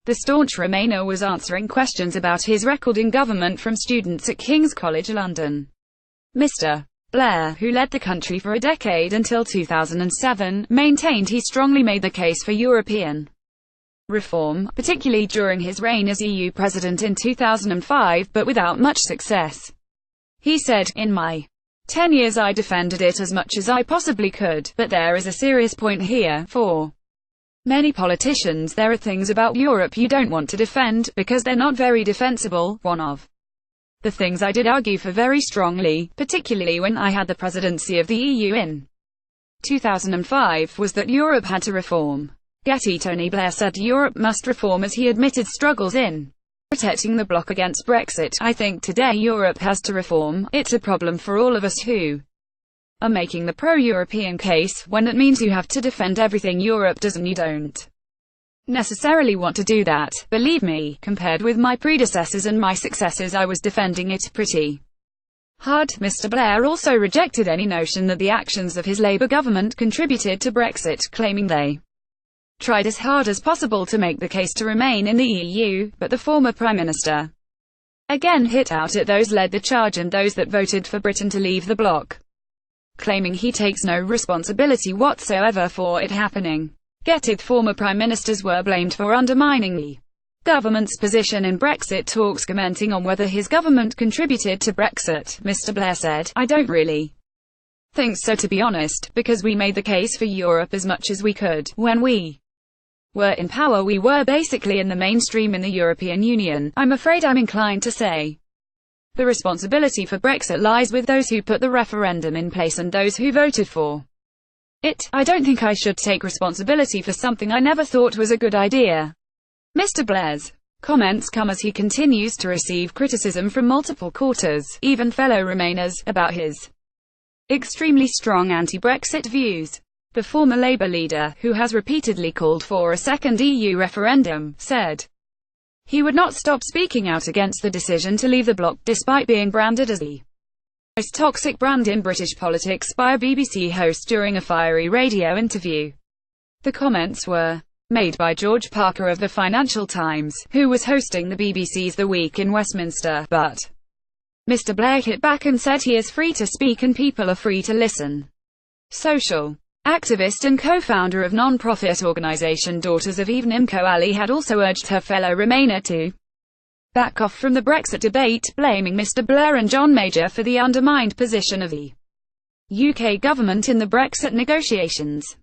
The staunch Remainer was answering questions about his record in government from students at King's College London. Mr. Blair, who led the country for a decade until 2007, maintained he strongly made the case for European reform, particularly during his reign as EU President in 2005, but without much success. He said, "In my 10 years I defended it as much as I possibly could, but there is a serious point here. For many politicians, there are things about Europe you don't want to defend, because they're not very defensible." One of the things I did argue for very strongly, particularly when I had the presidency of the EU in 2005, was that Europe had to reform. GETTYTony Blair said Europe must reform as he admitted struggles in protecting the bloc against Brexit. "I think today Europe has to reform. It's a problem for all of us who are making the pro-European case, when it means you have to defend everything Europe does and you don't necessarily want to do that. Believe me, compared with my predecessors and my successors, I was defending it pretty hard." Mr. Blair also rejected any notion that the actions of his Labour government contributed to Brexit, claiming they tried as hard as possible to make the case to remain in the EU, but the former Prime Minister again hit out at those led the charge and those that voted for Britain to leave the bloc, claiming he takes no responsibility whatsoever for it happening. Former Prime Ministers were blamed for undermining the government's position in Brexit talks. Commenting on whether his government contributed to Brexit, Mr. Blair said, "I don't really think so, to be honest, because we made the case for Europe as much as we could. When we were in power, we were basically in the mainstream in the European Union. I'm afraid I'm inclined to say the responsibility for Brexit lies with those who put the referendum in place and those who voted for it. I don't think I should take responsibility for something I never thought was a good idea." Mr. Blair's comments come as he continues to receive criticism from multiple quarters, even fellow Remainers, about his extremely strong anti-Brexit views. The former Labour leader, who has repeatedly called for a second EU referendum, said he would not stop speaking out against the decision to leave the bloc, despite being branded as the most toxic brand in British politics by a BBC host during a fiery radio interview. The comments were made by George Parker of the Financial Times, who was hosting the BBC's The Week in Westminster, but Mr. Blair hit back and said he is free to speak and people are free to listen. Social activist and co-founder of non-profit organisation Daughters of Eve Nimco Ali had also urged her fellow Remainer to back off from the Brexit debate, blaming Mr. Blair and John Major for the undermined position of the UK government in the Brexit negotiations.